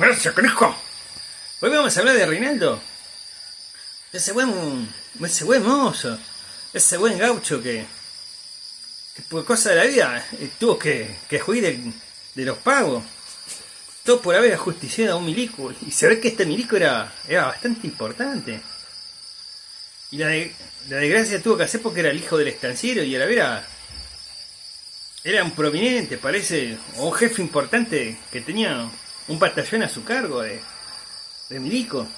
Gracias, canijo. Hoy vamos a hablar de Reinaldo. Ese buen mozo. Ese buen gaucho que por cosa de la vida tuvo que huir de los pagos. Todo por haber ajusticiado a un milico. Y se ve que este milico era bastante importante. Y la desgracia tuvo que hacer porque era el hijo del estanciero y a la vera era un prominente, parece, o un jefe importante que tenía un batallón a su cargo de milico.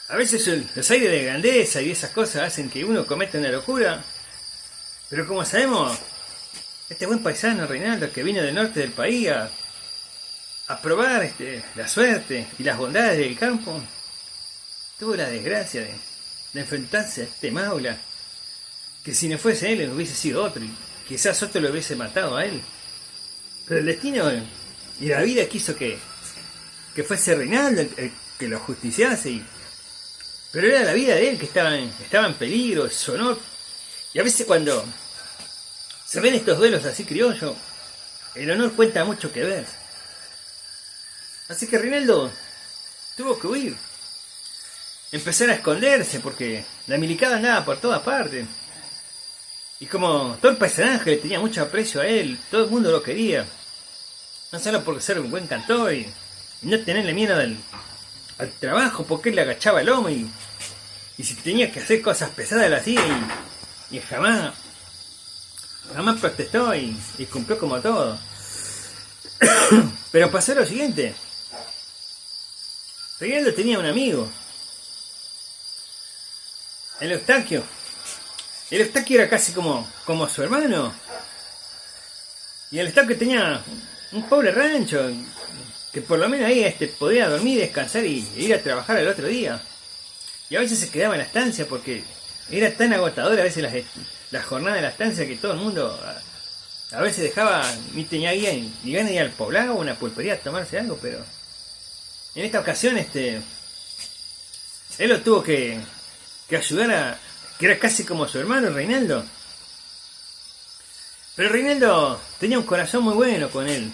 A veces los aires de grandeza y esas cosas hacen que uno cometa una locura. Pero como sabemos, este buen paisano Reinaldo que vino del norte del país a probar la suerte y las bondades del campo, tuvo la desgracia de enfrentarse a este maula, que si no fuese él hubiese sido otro, y quizás otro lo hubiese matado a él. Pero el destino y la vida quiso que fuese Reinaldo el que lo justiciase, pero era la vida de él que estaba en peligro, su honor. Y a veces cuando se ven estos duelos así criollos, el honor cuenta mucho que ver. Así que Reinaldo tuvo que huir, empezar a esconderse porque la milicada andaba por todas partes. Y como todo el paisanaje le tenía mucho aprecio a él, todo el mundo lo quería. No solo por ser un buen cantor y no tenerle miedo al trabajo, porque él le agachaba el lomo y si tenía que hacer cosas pesadas las hacía y jamás protestó y cumplió como todo. Pero pasó lo siguiente. Reinaldo tenía un amigo, el Eustaquio. El Eustaquio era casi como su hermano. Y el Eustaquio tenía un pobre rancho que por lo menos ahí podía dormir, descansar y ir a trabajar al otro día. Y a veces se quedaba en la estancia porque era tan agotadora a veces la jornada de la estancia que todo el mundo a veces dejaba, ni tenía guía ni ganas de ir al poblado o a una pulpería a tomarse algo. Pero en esta ocasión él lo tuvo que ayudar que era casi como su hermano Reinaldo. Pero Reinaldo tenía un corazón muy bueno con él.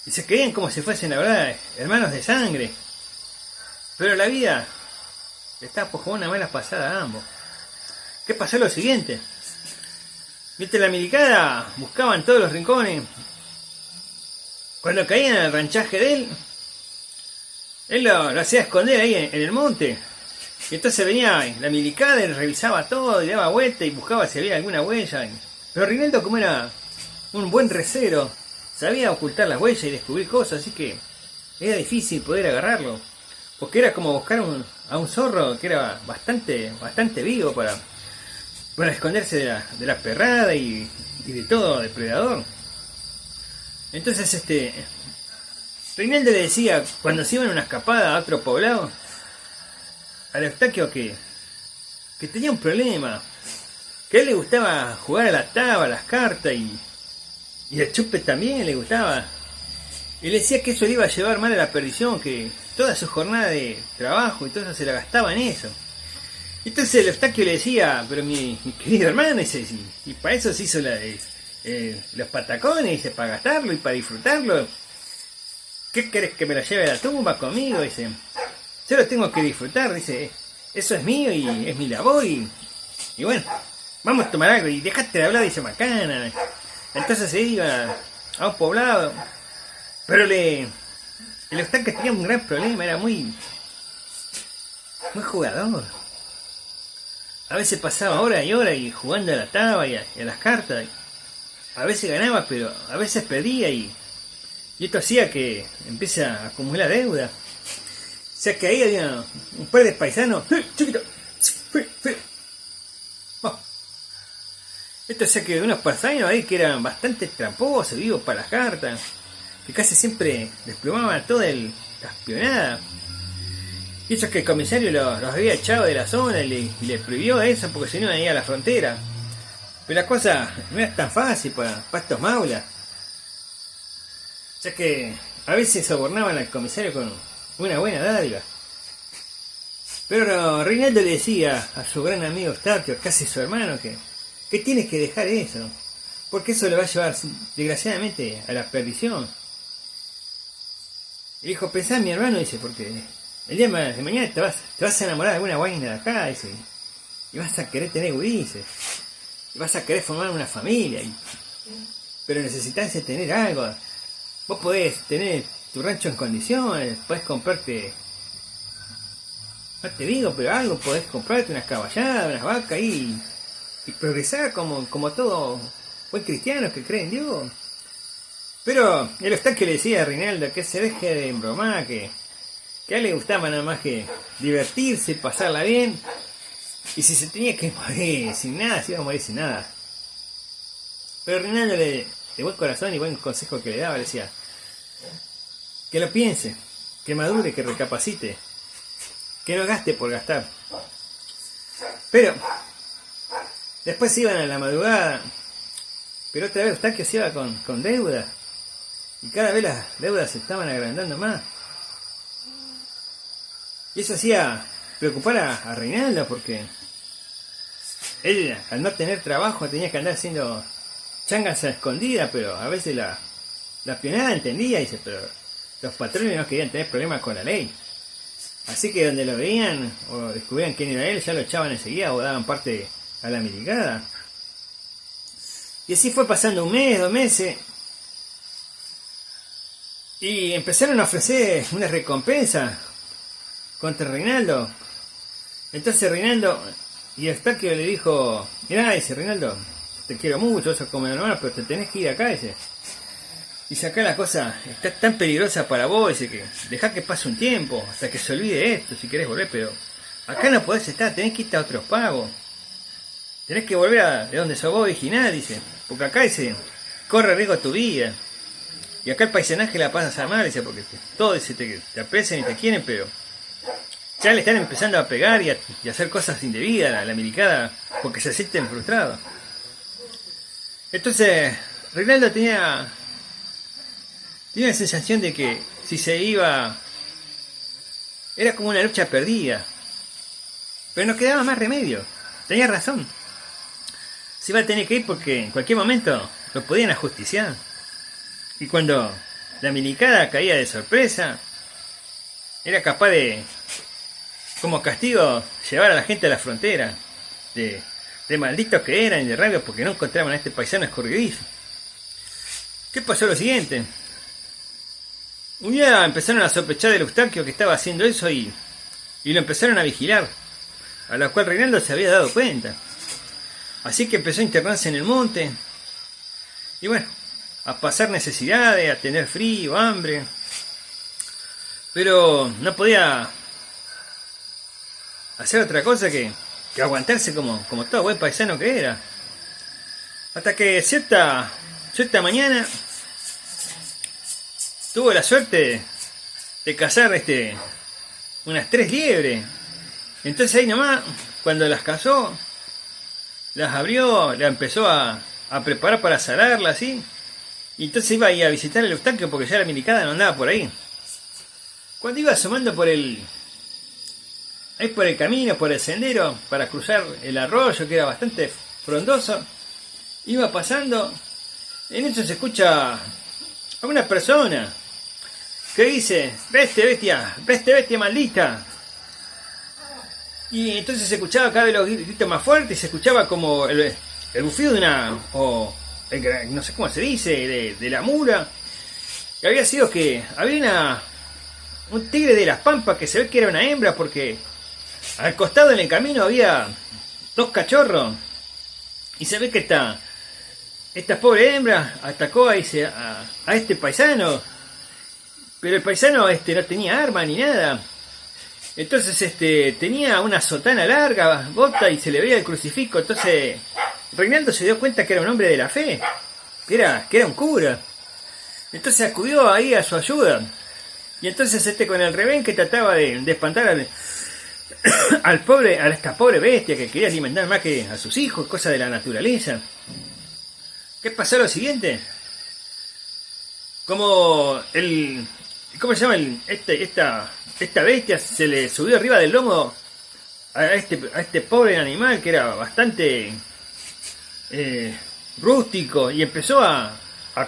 Y se querían como si fuesen, la verdad, hermanos de sangre. Pero la vida estaba por jugar una mala pasada a ambos. ¿Qué pasó? Lo siguiente. Viste, la milicada buscaban todos los rincones. Cuando caían al ranchaje de él lo hacía esconder ahí en el monte. Y entonces venía la milicada y revisaba todo y daba vuelta y buscaba si había alguna huella. Pero Reinaldo, como era un buen recero, sabía ocultar las huellas y descubrir cosas, así que era difícil poder agarrarlo. Porque era como buscar a un zorro que era bastante vivo para esconderse de la perrada y de todo depredador. Entonces Reinaldo le decía, cuando se iban a una escapada a otro poblado, al Eustaquio que tenía un problema, que a él le gustaba jugar a la taba, a las cartas y el chupe también le gustaba. Y le decía que eso le iba a llevar mal a la perdición, que toda su jornada de trabajo y todo eso se la gastaba en eso. Entonces el Eustaquio le decía, pero mi querido hermano, y para eso se hizo los patacones, dice, para gastarlo y para disfrutarlo. ¿Qué querés que me lo lleve a la tumba conmigo? Dice, yo lo tengo que disfrutar, dice, eso es mío y es mi labor y bueno, vamos a tomar algo y dejate de hablar, dice macana. Entonces se iba a un poblado, pero el Eustaquio tenía un gran problema, era muy jugador. A veces pasaba horas y horas y jugando a la taba y a las cartas. A veces ganaba, pero a veces perdía y esto hacía que empiece a acumular deuda. O sea que ahí había un par de paisanos. ¡Chiquito! Oh. Esto hacía que unos paisanos ahí que eran bastante tramposos, vivos para las cartas, que casi siempre desplomaban toda la espionada. Y eso es que el comisario los había echado de la zona y le prohibió eso porque si no iban a ir a la frontera. Pero la cosa no era tan fácil para estos maulas. O sea que a veces sobornaban al comisario con una buena dádiva. Pero Reinaldo le decía a su gran amigo Eustaquio, casi su hermano, que tienes que dejar eso, porque eso le va a llevar desgraciadamente a la perdición. Y dijo, pensá en mi hermano, dice, porque el día de mañana te vas a enamorar de alguna guayna de acá, dice, y vas a querer tener gurises, y vas a querer formar una familia, pero necesitas tener algo. Vos podés tener tu rancho en condiciones, podés comprarte, no te digo, pero algo, podés comprarte unas caballadas, unas vacas y progresar como todo buen cristiano que cree en Dios. Pero el Eustaquio le decía a Reinaldo que se deje de embromar, que a él le gustaba nada más que divertirse, pasarla bien, y si se tenía que morir sin nada, se iba a morir sin nada. Pero Reinaldo, de buen corazón y buen consejo que le daba, le decía que lo piense, que madure, que recapacite, que no gaste por gastar. Pero después iban a la madrugada, pero otra vez Eustaquio se iba con deuda, y cada vez las deudas se estaban agrandando más. Y eso hacía preocupar a Reinaldo, porque él, al no tener trabajo, tenía que andar haciendo changas a escondidas, pero a veces la pionada entendía, dice, pero los patrones no querían tener problemas con la ley. Así que donde lo veían o descubrían quién era él, ya lo echaban enseguida o daban parte a la milicada. Y así fue pasando un mes, 2 meses, y empezaron a ofrecer una recompensa contra Reinaldo. Entonces Reinaldo, y Eustaquio le dijo, mirá, dice, Reinaldo, te quiero mucho, eso es como mi hermano, pero te tenés que ir acá, dice. Dice, acá la cosa está tan peligrosa para vos, dice, que dejá que pase un tiempo, hasta que se olvide esto, si querés volver, pero acá no podés estar, tenés que irte a otros pagos. Tenés que volver de donde sos vos original, dice, porque acá, dice, corre riesgo tu vida. Y acá el paisanaje la pasas a mal, dice, porque todos, dice, te aprecian y te quieren, pero ya le están empezando a pegar y a hacer cosas indebidas a la milicada, porque se sienten frustrados. Entonces, Reinaldo tenía la sensación de que si se iba, era como una lucha perdida. Pero no quedaba más remedio. Tenía razón. Se iba a tener que ir porque en cualquier momento lo podían ajusticiar. Y cuando la milicada caía de sorpresa, era capaz de, como castigo, llevar a la gente a la frontera. De malditos que eran y de rabia porque no encontraban a este paisano escurridizo. ¿Qué pasó? Lo siguiente. Un día empezaron a sospechar del Eustaquio que estaba haciendo eso y lo empezaron a vigilar, a lo cual Reinaldo se había dado cuenta. Así que empezó a internarse en el monte y bueno, a pasar necesidades, a tener frío, hambre, pero no podía hacer otra cosa que aguantarse como todo buen paisano que era. Hasta que cierta mañana tuvo la suerte de cazar unas 3 liebres. Entonces ahí nomás, cuando las cazó, las abrió, la empezó a preparar para salarlas, ¿sí? Y entonces iba a ir a visitar el Eustaquio porque ya la milicada no andaba por ahí. Cuando iba asomando por el camino, por el sendero, para cruzar el arroyo, que era bastante frondoso, iba pasando, en eso se escucha a una persona que dice, veste bestia maldita. Y entonces se escuchaba cada vez los gritos más fuertes, y se escuchaba como el bufido de una, no sé cómo se dice, de la mula. Y había sido que había un tigre de las pampas que se ve que era una hembra, porque al costado en el camino había 2 cachorros. Y se ve que esta pobre hembra atacó a este paisano. Pero el paisano no tenía arma ni nada. Entonces tenía una sotana larga, bota, y se le veía el crucifijo. Entonces Reinaldo se dio cuenta que era un hombre de la fe, que era un cura. Entonces acudió ahí a su ayuda. Y entonces con el revén que trataba de espantar a esta pobre bestia que quería alimentar más que a sus hijos, cosa de la naturaleza. ¿Qué pasó lo siguiente? ¿Cómo se llama? Esta bestia se le subió arriba del lomo a este pobre animal que era bastante rústico, y empezó a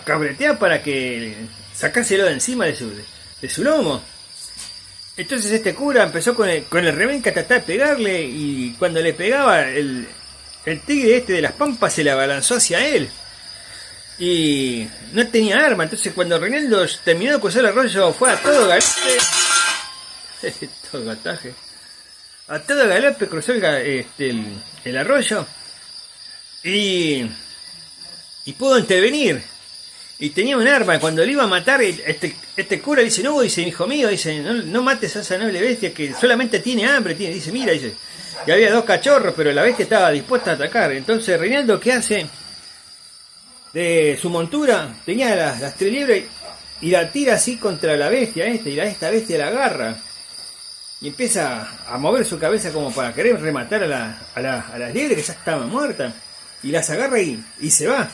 cabretear para que sacárselo de encima de de su lomo. Entonces este cura empezó con el rebenque a tratar de pegarle, y cuando le pegaba el tigre este de las pampas se le abalanzó hacia él. Y no tenía arma, entonces cuando Reinaldo terminó de cruzar el arroyo fue a todo galope. Todo gataje. A todo galope cruzó el arroyo y pudo intervenir. Y tenía un arma. Cuando le iba a matar, este cura dice: no, dice, hijo mío, dice, no mates a esa noble bestia que solamente tiene hambre. Dice, mira, dice, y había 2 cachorros, pero la bestia estaba dispuesta a atacar. Entonces Reinaldo, ¿qué hace? De su montura tenía las 3 liebres y la tira así contra la bestia y esta bestia la agarra y empieza a mover su cabeza como para querer rematar a las liebres que ya estaban muertas, y las agarra y se va.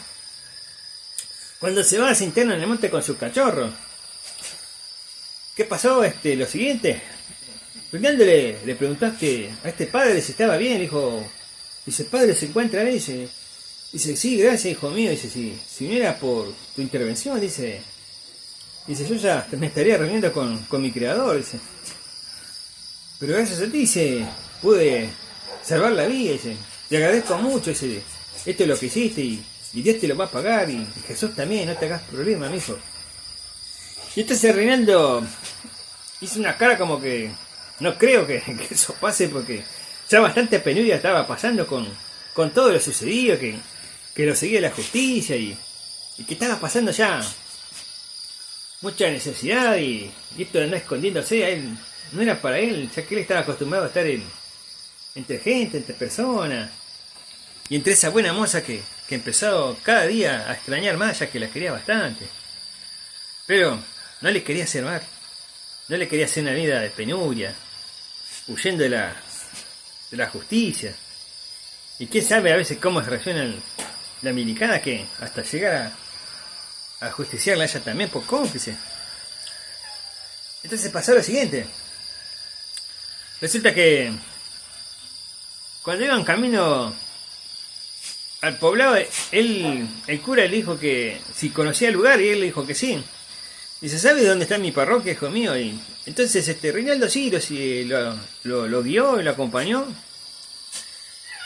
Cuando se va, se interna en el monte con sus cachorros. ¿Qué pasó? Lo siguiente, Reinaldo le preguntaste a este padre si estaba bien. Dice, padre, ¿se encuentra bien? Dice, sí, gracias, hijo mío. Dice, si no era por tu intervención, dice, yo ya me estaría reuniendo con mi creador, dice. Pero gracias a ti, dice, pude salvar la vida, dice. Te agradezco mucho, dice, esto es lo que hiciste y Dios te lo va a pagar, y Jesús también, no te hagas problema, mijo. Y entonces Reinaldo hizo una cara como que no creo que eso pase, porque ya bastante penuria estaba pasando con todo lo sucedido, que lo seguía la justicia y que estaba pasando ya mucha necesidad, y esto de andar escondiéndose a él no era para él, ya que él estaba acostumbrado a estar entre gente, entre personas, y entre esa buena moza que empezó cada día a extrañar más, ya que la quería bastante. Pero no le quería hacer mal, no le quería hacer una vida de penuria, huyendo de la justicia. Y quién sabe a veces cómo reacciona la milicada, que hasta llegar a justiciarla a ella también por cómplice. Entonces pasó lo siguiente. Resulta que cuando iban camino al poblado, el cura le dijo que si conocía el lugar, y él le dijo que sí. Dice, ¿sabe dónde está mi parroquia, hijo mío? Y entonces Reinaldo sí lo guió y lo acompañó.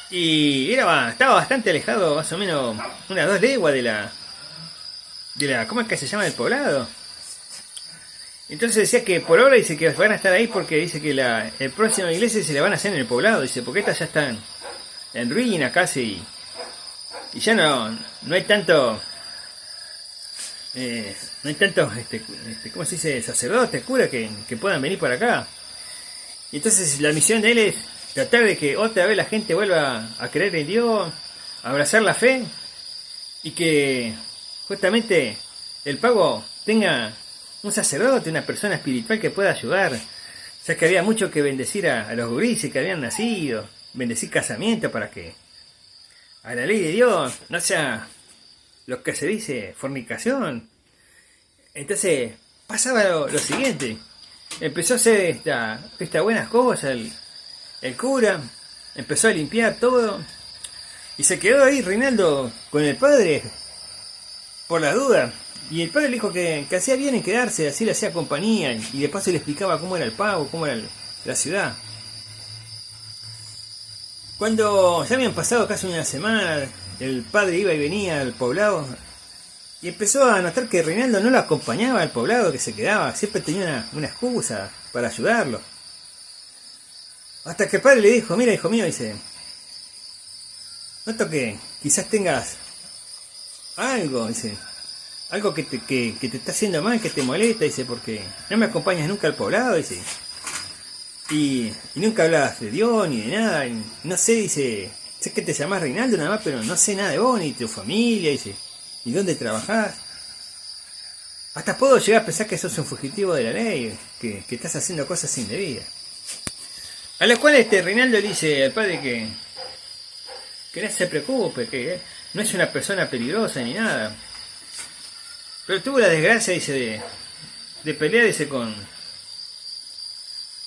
Y estaba bastante alejado, más o menos unas 2 leguas de la ¿cómo es que se llama el poblado? Entonces decía que por ahora dice que van a estar ahí, porque dice que el próximo iglesia se la van a hacer en el poblado, dice, porque estas ya están en ruina casi, y ya no hay tanto ¿cómo se dice? Sacerdotes, curas que puedan venir para acá. Y entonces la misión de él es tratar de que otra vez la gente vuelva a creer en Dios, a abrazar la fe, y que justamente el pago tenga un sacerdote, una persona espiritual que pueda ayudar, ya que había mucho que bendecir a los gurises que habían nacido, bendecir casamiento para que a la ley de Dios no sea lo que se dice fornicación. Entonces pasaba lo siguiente, empezó a hacer estas buenas cosas, el cura empezó a limpiar todo, y se quedó ahí Reinaldo con el padre por la duda. Y el padre le dijo que hacía bien en quedarse, así le hacía compañía, y de paso le explicaba cómo era el pago, cómo era la ciudad. Cuando ya habían pasado casi una semana, el padre iba y venía al poblado, y empezó a notar que Reinaldo no lo acompañaba al poblado, que se quedaba, siempre tenía una excusa para ayudarlo. Hasta que el padre le dijo, mira, hijo mío, dice, noto que quizás tengas algo, dice, algo que te está haciendo mal, que te molesta, dice, porque no me acompañas nunca al poblado, dice, y nunca hablabas de Dios ni de nada, y no sé, dice, sé que te llamás Reinaldo nada más, pero no sé nada de vos ni de tu familia, dice, ni dónde trabajás. Hasta puedo llegar a pensar que sos un fugitivo de la ley, que estás haciendo cosas indebidas. A lo cual Reinaldo le dice al padre que no se preocupe, que no es una persona peligrosa ni nada, pero tuvo la desgracia, dice, de pelear, dice, con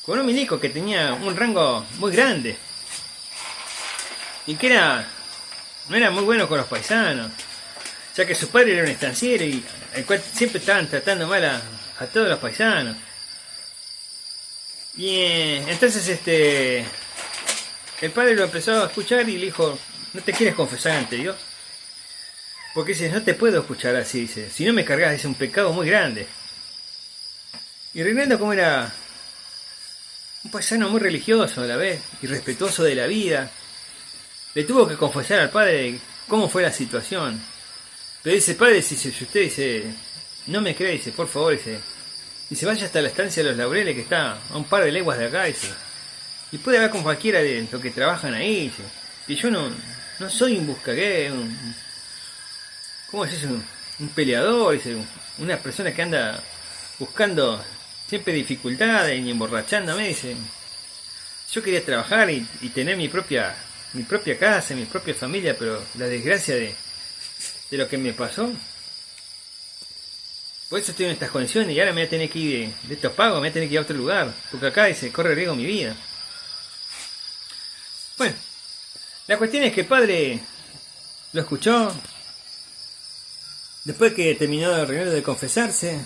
un milico que tenía un rango muy grande y que no era muy bueno con los paisanos, ya que su padre era un estanciero, y al cual siempre estaban tratando mal a a todos los paisanos. Y entonces el padre lo empezó a escuchar y le dijo, ¿no te quieres confesar ante Dios? Porque dice, no te puedo escuchar así, dice, si no me cargas, es un pecado muy grande. Y Reinaldo, como era un paisano muy religioso a la vez, y respetuoso de la vida, le tuvo que confesar al padre cómo fue la situación. Pero dice, padre, si usted dice, no me cree, dice, por favor, dice, vaya hasta la estancia de los Laureles, que está a un par de leguas de acá, dice, y puede hablar con cualquiera de los que trabajan ahí, dice, y yo no soy un buscagué, ¿cómo es eso? Un peleador, dice, una persona que anda buscando siempre dificultades y emborrachándome, dice, yo quería trabajar y tener mi propia casa, mi propia familia, pero la desgracia de lo que me pasó, por eso estoy en estas condiciones y ahora me voy a tener que ir de estos pagos, me voy a tener que ir a otro lugar, porque acá dice, corre riesgo mi vida. Bueno, la cuestión es que el padre lo escuchó, después que terminó el reunión de confesarse,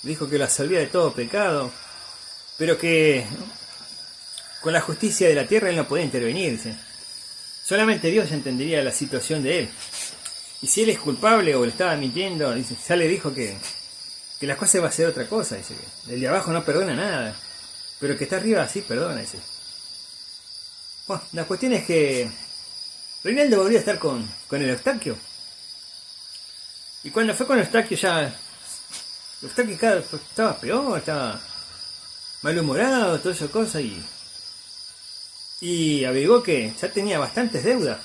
dijo que lo absolvía de todo pecado, pero que con la justicia de la tierra él no podía intervenir, dice. Solamente Dios entendería la situación de él. Y si él es culpable o le estaba mintiendo, dice, ya le dijo que las cosas va a ser otra cosa, dice. El de abajo no perdona nada, pero el que está arriba sí perdona, dice. Bueno, la cuestión es que Reinaldo volvió a estar con el Eustaquio. Y cuando fue con Eustaquio ya... Eustaquio estaba peor, estaba malhumorado, todas esas cosas, y averiguó que ya tenía bastantes deudas.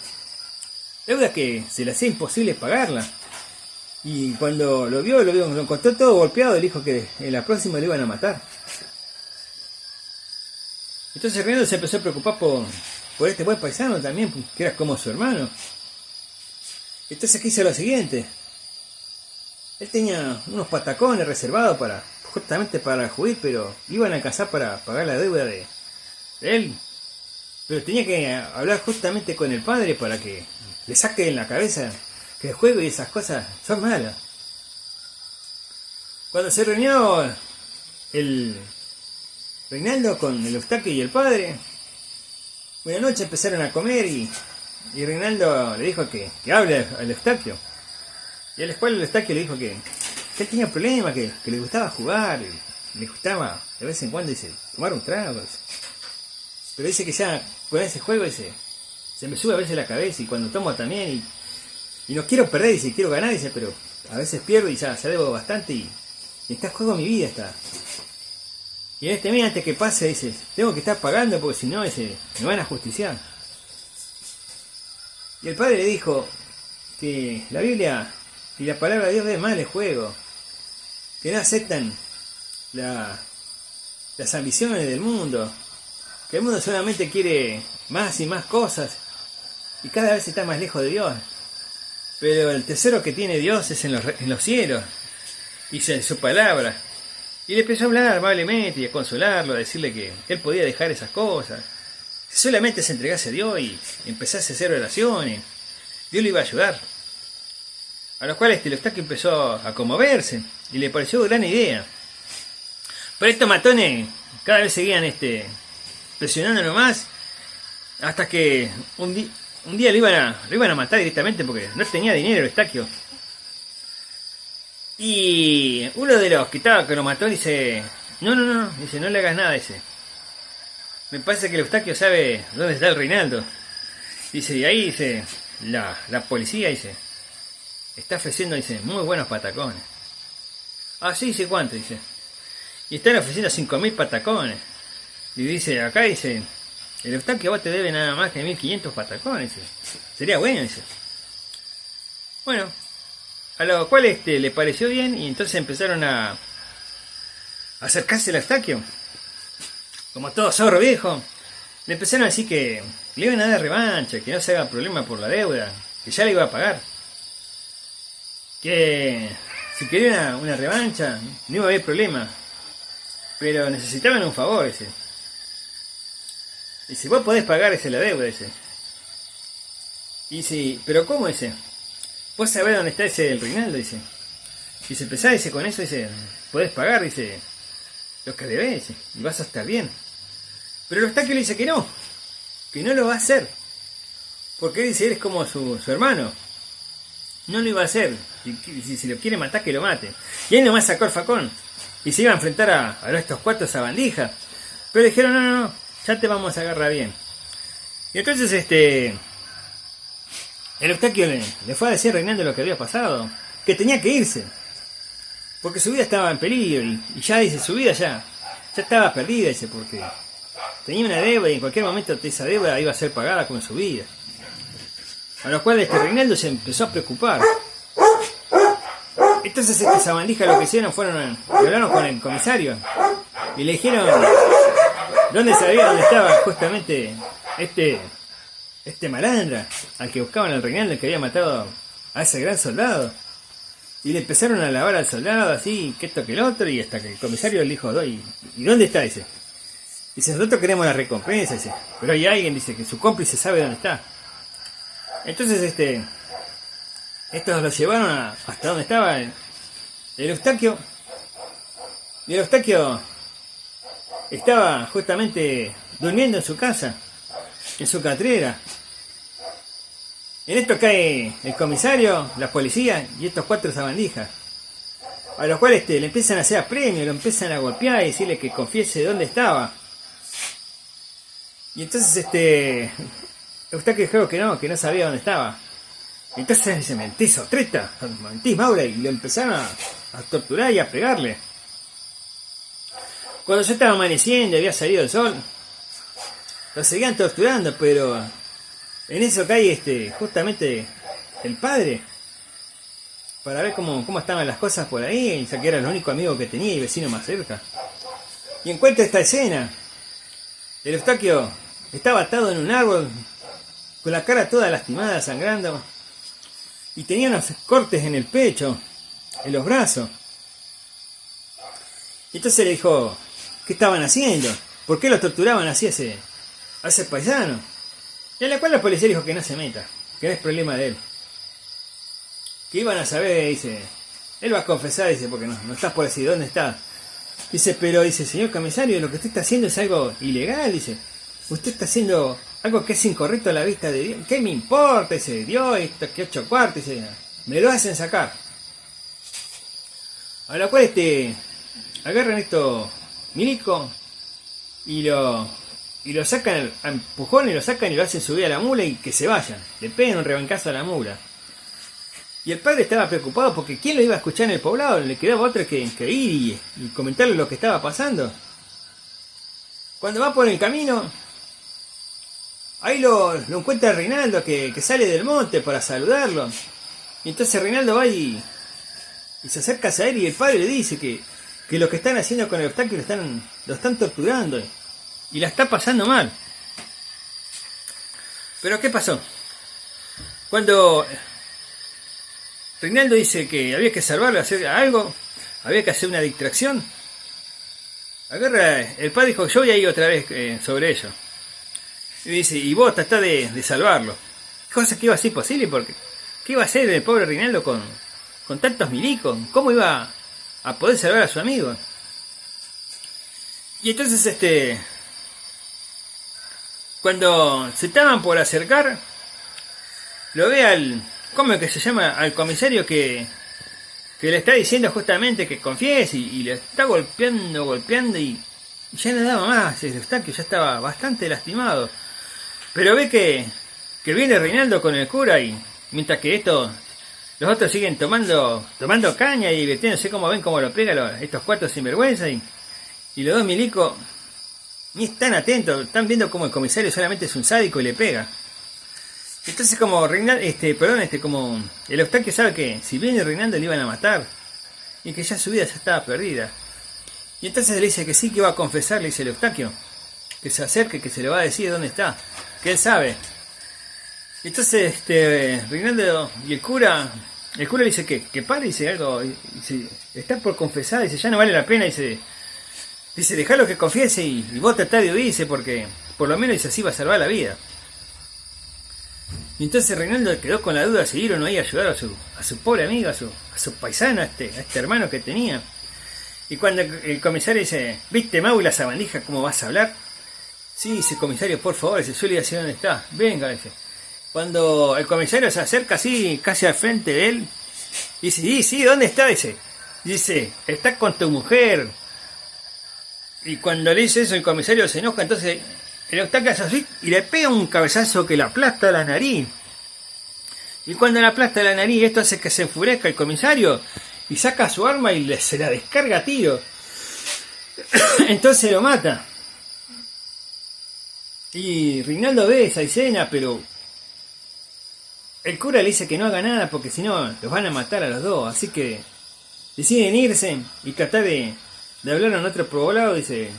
Deudas que se le hacía imposible pagarla. Y cuando lo encontró todo golpeado, le dijo que en la próxima le iban a matar. Entonces Reinaldo se empezó a preocupar por este buen paisano también, que era como su hermano. Entonces ¿qué hizo? Lo siguiente. Él tenía unos patacones reservados justamente para el juicio, pero iban a alcanzar para pagar la deuda de él. Pero tenía que hablar justamente con el padre para que le saque en la cabeza que el juego y esas cosas son malas. Cuando se reunió el Reinaldo con el Eustaquio y el padre, una noche empezaron a comer y Reinaldo le dijo que hable al Eustaquio. Y a la escuela el Eustaquio le dijo que él tenía problemas, que le gustaba jugar, le gustaba de vez en cuando, dice, tomar un trago. Dice. Pero dice que ya con ese juego, dice, se me sube a veces la cabeza y cuando tomo también y no quiero perder, dice, quiero ganar, dice, pero a veces pierdo y ya debo bastante y está en juego mi vida, está. Y en este mes antes que pase, dice, tengo que estar pagando porque si no, dice, me van a justiciar. Y el padre le dijo que la Biblia y la palabra de Dios ve mal el juego, que no aceptan las ambiciones del mundo, que el mundo solamente quiere más y más cosas y cada vez está más lejos de Dios. Pero el tesoro que tiene Dios es en los cielos y en su palabra. Y le empezó a hablar amablemente y a consolarlo, a decirle que él podía dejar esas cosas. Si solamente se entregase a Dios y empezase a hacer oraciones, Dios le iba a ayudar. A lo cual el Eustaquio empezó a conmoverse y le pareció gran idea. Pero estos matones cada vez seguían presionándolo más hasta que un día lo iban a matar directamente porque no tenía dinero el Eustaquio. Y uno de los que estaba que lo mató dice, no, dice, no le hagas nada, dice. Me parece que el Eustaquio sabe dónde está el Reinaldo. Dice, y ahí dice, la policía dice, está ofreciendo, dice, muy buenos patacones. Ah, sí, dice, ¿cuánto? Dice. Y están ofreciendo 5.000 patacones. Y dice, acá dice, el Eustaquio a vos te debe nada más que 1.500 patacones. Dice. Sería bueno, dice. Bueno, a lo cual le pareció bien y entonces empezaron a acercarse al Eustaquio. Como todo zorro viejo, le empezaron a decir que le iban a dar revancha, que no se haga problema por la deuda, que ya le iba a pagar. Que si quería una revancha, no iba a haber problema. Pero necesitaban un favor, ese. Y si vos podés pagar la deuda, ese. Y si, pero ¿cómo ese? ¿Vos sabés dónde está el Reinaldo? Dice. Y si empezás con eso, dice, podés pagar, dice, lo que debes, y vas a estar bien. Pero el Eustaquio le dice que no lo va a hacer. Porque dice, él es como su hermano. No lo iba a hacer. Si lo quiere matar, que lo mate. Y ahí nomás sacó el facón. Y se iba a enfrentar a estos 4 sabandijas. Pero dijeron, no, ya te vamos a agarrar bien. Y entonces el Eustaquio le fue a decir a Reinaldo lo que había pasado. Que tenía que irse. Porque su vida estaba en peligro. Y ya dice, su vida ya estaba perdida, dice, porque tenía una deuda y en cualquier momento esa deuda iba a ser pagada con su vida. A lo cual Reinaldo se empezó a preocupar. Entonces sabandija lo que hicieron fueron, hablaron con el comisario y le dijeron dónde estaba justamente este malandra al que buscaban al Reinaldo, que había matado a ese gran soldado. Y le empezaron a alabar al soldado así, que esto que el otro, y hasta que el comisario le dijo, ¿y dónde está ese? Dice, nosotros queremos la recompensa, dice, pero hay alguien, dice, que su cómplice sabe dónde está. Entonces estos lo llevaron hasta donde estaba el Eustaquio. Y el Eustaquio estaba justamente durmiendo en su casa, en su catrera. En esto cae el comisario, la policía y estos 4 sabandijas. A los cuales le empiezan a hacer apremio, lo empiezan a golpear y decirle que confiese dónde estaba. Y entonces Eustaquio dijo que no sabía dónde estaba. Entonces dice, mentís, Otreta, mentís, Maura, y lo empezaron a torturar y a pegarle. Cuando ya estaba amaneciendo y había salido el sol, lo seguían torturando, pero en eso cae justamente el padre, para ver cómo estaban las cosas por ahí, ya que era el único amigo que tenía y vecino más cerca. Y encuentra esta escena. El Eustaquio estaba atado en un árbol, con la cara toda lastimada, sangrando, y tenía unos cortes en el pecho, en los brazos. Y entonces le dijo, ¿qué estaban haciendo? ¿Por qué lo torturaban así a ese paisano? Y a la cual la policía dijo que no se meta, que no es problema de él. Que iban a saber, dice, él va a confesar, dice, porque no estás por decir dónde está. Dice, pero dice, señor comisario, lo que usted está haciendo es algo ilegal, dice. Usted está haciendo algo que es incorrecto a la vista de Dios. ¿Qué me importa? Dice, Dios, esto que 8 cuartos, dice, me lo hacen sacar. A lo cual agarran esto milico y lo sacan a empujón y lo sacan y lo hacen subir a la mula y que se vayan. Le pegan un rebancazo a la mula. Y el padre estaba preocupado porque ¿quién lo iba a escuchar en el poblado? Le quedaba otro que ir y comentarle lo que estaba pasando. Cuando va por el camino, ahí lo encuentra Reinaldo que sale del monte para saludarlo. Y entonces Reinaldo va y se acerca a él y el padre le dice que lo que están haciendo con el Eustaquio lo están torturando y la está pasando mal. Pero ¿qué pasó? Cuando Reinaldo dice que había que salvarlo, hacer algo, había que hacer una distracción, agarra, el padre dijo, yo voy a ir otra vez sobre ello. Y dice, y vos tratá de salvarlo. Cosa que iba a ser posible, porque ¿qué iba a hacer el pobre Reinaldo con tantos milicos? ¿Cómo iba a poder salvar a su amigo? Y entonces cuando se estaban por acercar, lo ve ¿cómo es que se llama? Al comisario que le está diciendo justamente que confiese y le está golpeando y ya no daba más. El Eustaquio ya estaba bastante lastimado. Pero ve que viene Reinaldo con el cura y mientras que los otros siguen tomando caña y divirtiéndose, como ven cómo lo pega estos 4 sinvergüenza y los 2 milicos ni están atentos, están viendo como el comisario solamente es un sádico y le pega. Entonces como como el Eustaquio sabe que si viene Reinaldo le iban a matar y que ya su vida ya estaba perdida. Y entonces le dice que sí, que va a confesar, le dice el Eustaquio, que se acerque, que se le va a decir dónde está, que él sabe. Entonces Reinaldo y el cura le dice que pare, dice algo, dice, está por confesar, dice, ya no vale la pena, dice dejalo que confiese y vos tratá de huir, dice, porque por lo menos dice, así va a salvar la vida. Y entonces Reinaldo quedó con la duda si ir o no ir a ayudar a su pobre amigo, a su paisano, a este hermano que tenía. Y cuando el comisario dice, ¿viste, Mau, la sabandija, cómo vas a hablar? Sí, dice, comisario, por favor, dice, yo le dice, ¿dónde está? Venga, dice. Cuando el comisario se acerca así, casi al frente de él, dice, sí, ¿dónde está? Dice, está con tu mujer. Y cuando le dice eso, el comisario se enoja, entonces el Eustaquio hace así y le pega un cabezazo que le aplasta la nariz. Y cuando le aplasta la nariz, esto hace que se enfurezca el comisario y saca su arma y se la descarga a tiro. Entonces lo mata. Y Rinaldo ve esa escena, pero el cura le dice que no haga nada porque si no los van a matar a los dos. Así que deciden irse y tratar de hablar en otro poblado, dice,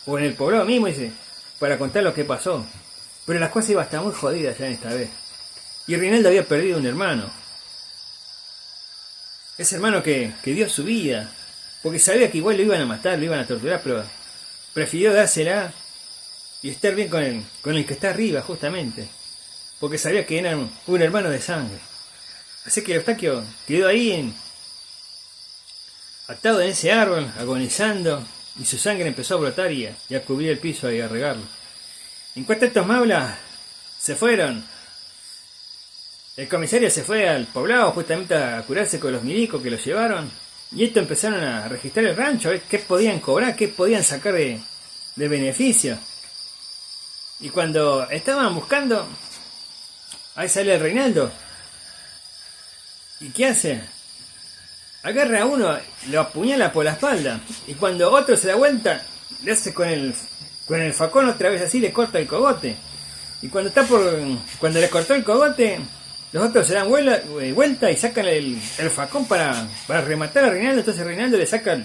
o en el poblado mismo, dice, para contar lo que pasó. Pero las cosas iban a estar muy jodidas ya en esta vez. Y Rinaldo había perdido un hermano. Ese hermano que dio su vida. Porque sabía que igual lo iban a matar, lo iban a torturar, pero prefirió dársela y estar bien con el que está arriba, justamente. Porque sabía que era un hermano de sangre. Así que Eustaquio quedó ahí atado en ese árbol, agonizando, y su sangre empezó a brotar y a cubrir el piso y a regarlo. En cuanto a estos maulas se fueron, el comisario se fue al poblado justamente a curarse con los milicos que los llevaron, y estos empezaron a registrar el rancho, a ver qué podían cobrar, qué podían sacar de beneficio. Y cuando estaban buscando, ahí sale el Reinaldo. ¿Y qué hace? Agarra a uno, lo apuñala por la espalda, y cuando otro se da vuelta, le hace con el facón otra vez así, le corta el cogote. Y cuando le cortó el cogote, los otros se dan vuelta y sacan el facón para rematar a Reinaldo. Entonces Reinaldo le saca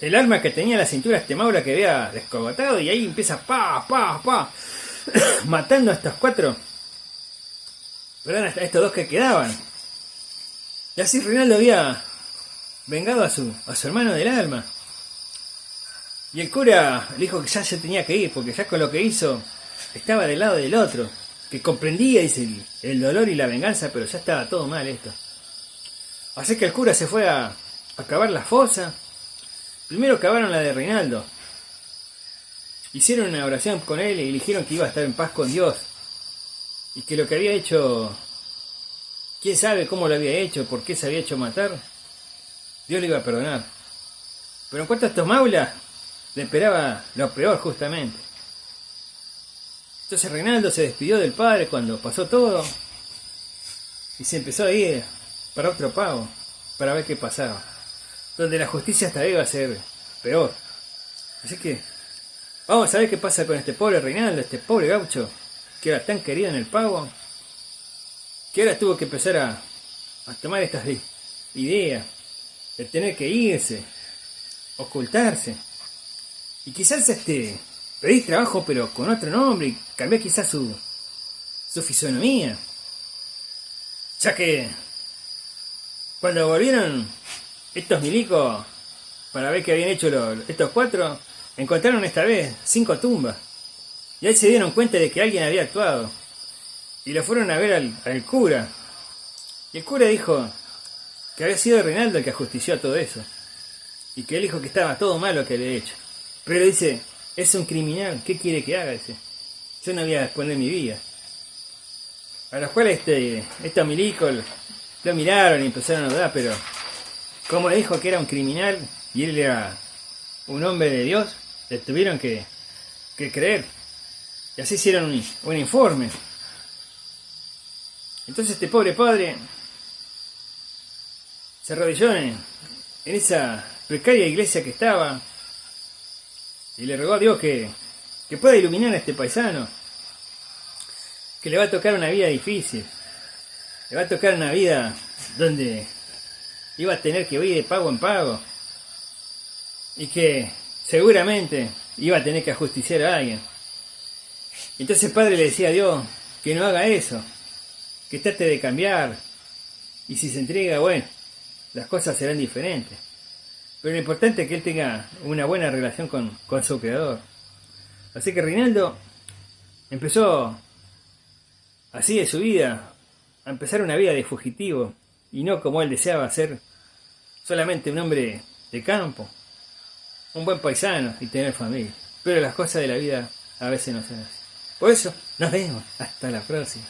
el arma que tenía en la cintura a este Maura que había descogotado, y ahí empieza matando a estos cuatro, perdón, a estos dos que quedaban. Y así Reinaldo había vengado a su hermano del alma. Y el cura le dijo que ya se tenía que ir, porque ya con lo que hizo estaba del lado del otro, que comprendía, dice, el dolor y la venganza, pero ya estaba todo mal esto. Así que el cura se fue a cavar la fosa. Primero cavaron la de Reinaldo. Hicieron una oración con él y dijeron que iba a estar en paz con Dios. Y que lo que había hecho, quién sabe cómo lo había hecho, por qué se había hecho matar, Dios le iba a perdonar. Pero en cuanto a estos maulas, le esperaba lo peor justamente. Entonces Reinaldo se despidió del padre cuando pasó todo y se empezó a ir para otro pago, para ver qué pasaba, donde la justicia esta vez iba a ser peor. Así que vamos a ver qué pasa con este pobre Reinaldo, este pobre gaucho que era tan querido en el pago, que ahora tuvo que empezar a tomar estas ideas de tener que irse, ocultarse, y quizás pedir trabajo pero con otro nombre, y cambiar quizás su fisonomía, ya que cuando volvieron estos milicos para ver qué habían hecho estos cuatro, encontraron esta vez 5 tumbas, y ahí se dieron cuenta de que alguien había actuado, y lo fueron a ver al cura, y el cura dijo que había sido Reinaldo el que ajustició todo eso, y que él dijo que estaba todo mal lo que le había hecho, pero dice, es un criminal, ¿qué quiere que haga? Dice, yo no voy a exponer mi vida. A los cuales estos milicos lo miraron y empezaron a dudar, pero como le dijo que era un criminal y él era un hombre de Dios, le tuvieron que creer. Y así hicieron un informe. Entonces este pobre padre se arrodilló en esa precaria iglesia que estaba y le rogó a Dios que pueda iluminar a este paisano, que le va a tocar una vida difícil, le va a tocar una vida donde iba a tener que ir de pago en pago, y que seguramente iba a tener que ajusticiar a alguien. Entonces el padre le decía a Dios que no haga eso, que trate de cambiar, y si se entrega, bueno, las cosas serán diferentes. Pero lo importante es que él tenga una buena relación con su creador. Así que Reinaldo empezó así de su vida, a empezar una vida de fugitivo, y no como él deseaba ser solamente un hombre de campo, un buen paisano y tener familia. Pero las cosas de la vida a veces no son así. Por eso, nos vemos. Hasta la próxima.